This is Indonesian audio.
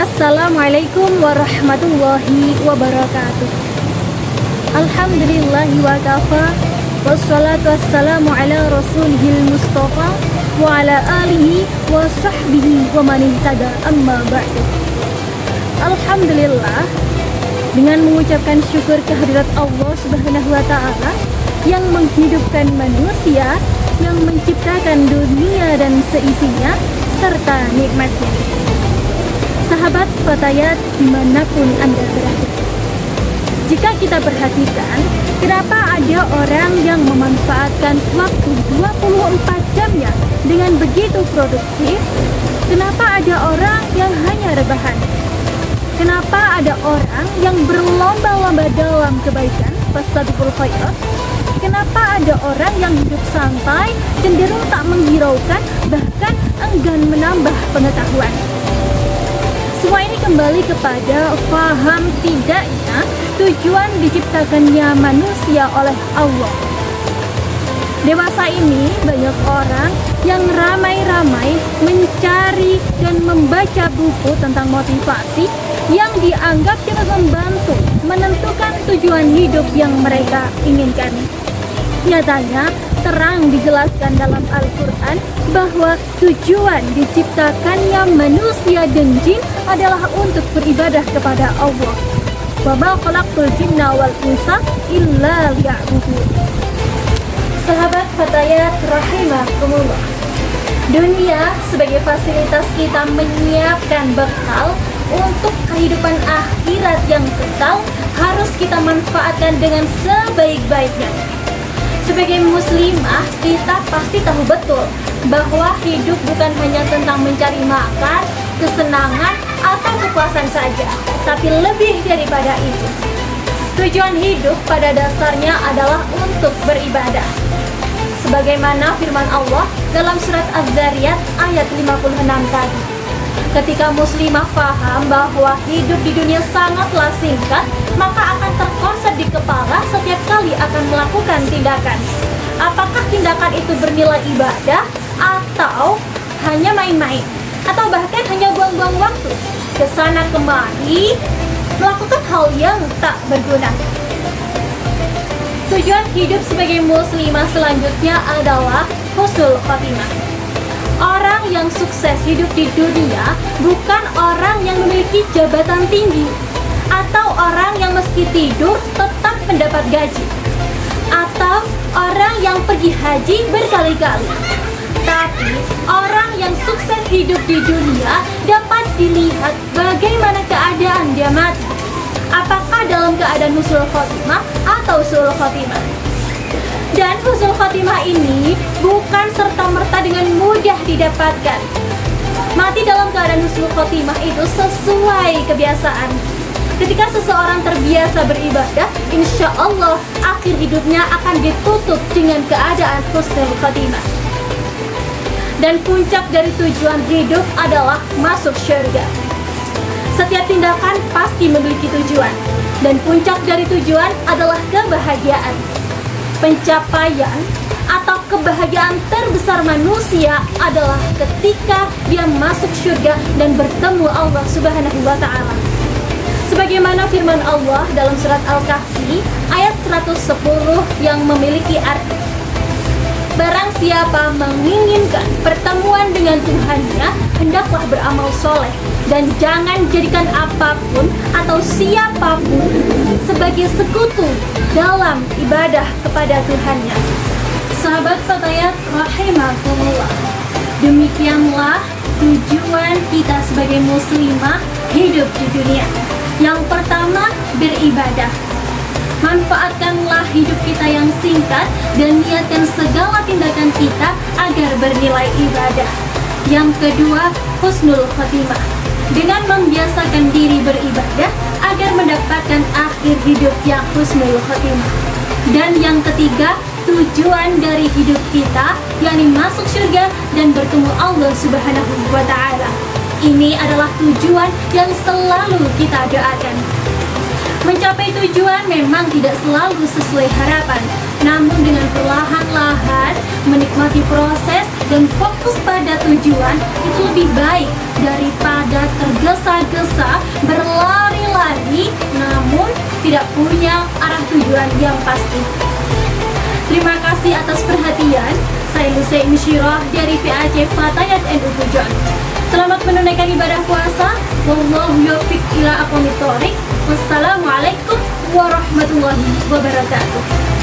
Assalamualaikum warahmatullahi wabarakatuh. Alhamdulillahi wa kafa, wassalatu wassalamu ala rasulihil mustafa wa ala alihi wa sahbihi wa man ihtada, amma ba'du. Alhamdulillah, dengan mengucapkan syukur kehadirat Allah Subhanahu wa ta'ala yang menghidupkan manusia, yang menciptakan dunia dan seisinya serta nikmatnya. Sahabat Fatayat dimanapun Anda berada, jika kita perhatikan, kenapa ada orang yang memanfaatkan waktu 24 jamnya dengan begitu produktif? Kenapa ada orang yang hanya rebahan? Kenapa ada orang yang berlomba-lomba dalam kebaikan, fastabiqul khairat? Kenapa ada orang yang hidup santai, cenderung tak menghiraukan, bahkan enggan menambah pengetahuan? Semua ini kembali kepada paham tidaknya tujuan diciptakannya manusia oleh Allah. Dewasa ini banyak orang yang ramai-ramai mencari dan membaca buku tentang motivasi yang dianggap dapat membantu menentukan tujuan hidup yang mereka inginkan. Nyatanya, terang dijelaskan dalam Al-Quran bahwa tujuan diciptakannya manusia dan jin adalah untuk beribadah kepada Allah. Wa ma khalaqtul jinna wal insa illa liya'budun. Sahabat Fatayat rahimakumullah, dunia sebagai fasilitas kita menyiapkan bekal untuk kehidupan akhirat yang kekal harus kita manfaatkan dengan sebaik-baiknya. Sebagai muslimah, kita pasti tahu betul bahwa hidup bukan hanya tentang mencari makan, kesenangan, atau kepuasan saja, tapi lebih daripada itu. Tujuan hidup pada dasarnya adalah untuk beribadah. Sebagaimana firman Allah dalam surat Az-Zariyat ayat 56 tadi. Ketika muslimah paham bahwa hidup di dunia sangatlah singkat, maka akan terkonsep di kepala setiap kali akan melakukan tindakan. Apakah tindakan itu bernilai ibadah, atau hanya main-main, atau bahkan hanya buang-buang waktu kesana kemari, melakukan hal yang tak berguna. Tujuan hidup sebagai muslimah selanjutnya adalah husnul khotimah. Orang yang sukses hidup di dunia bukan orang yang memiliki jabatan tinggi, atau orang yang meski tidur tetap mendapat gaji, atau orang yang pergi haji berkali-kali. Tapi orang yang sukses hidup di dunia dapat dilihat bagaimana keadaan dia mati. Apakah dalam keadaan husnul khotimah atau su'ul khotimah? Dan husnul khotimah ini bukan serta-merta dengan mudah didapatkan. Mati dalam keadaan husnul khotimah itu sesuai kebiasaan. Ketika seseorang terbiasa beribadah, insya Allah akhir hidupnya akan ditutup dengan keadaan husnul khotimah. Dan puncak dari tujuan hidup adalah masuk syurga. Setiap tindakan pasti memiliki tujuan, dan puncak dari tujuan adalah kebahagiaan. Pencapaian atau kebahagiaan terbesar manusia adalah ketika dia masuk syurga dan bertemu Allah Subhanahu wa ta'ala. Sebagaimana firman Allah dalam surat Al-Kahfi ayat 110 yang memiliki arti, barang siapa menginginkan pertemuan dengan Tuhannya, hendaklah beramal soleh dan jangan jadikan apapun atau siapapun sebagai sekutu dalam ibadah kepada Tuhannya. Sahabat Fatayat rahimakumullah, demikianlah tujuan kita sebagai muslimah hidup di dunia. Yang pertama, beribadah. Manfaatkanlah hidup kita yang singkat dan niatkan segala tindakan kita agar bernilai ibadah. Yang kedua, husnul khotimah, dengan membiasakan diri beribadah agar mendapatkan akhir hidup yang husnul khotimah. Dan yang ketiga, tujuan dari hidup kita, yakni masuk surga dan bertemu Allah Subhanahu wa ta'ala. Ini adalah tujuan yang selalu kita doakan. Mencapai tujuan memang tidak selalu sesuai harapan, namun dengan perlahan-lahan menikmati proses dan fokus pada tujuan itu lebih baik daripada tergesa-gesa tujuan yang pasti. Terima kasih atas perhatian. Saya Lucy Mishirah dari PAC Fatayat NU Pujon. Selamat menunaikan ibadah puasa. Wallahu yaufiq ila aqwamit thoriq. Wassalamualaikum warahmatullahi wabarakatuh.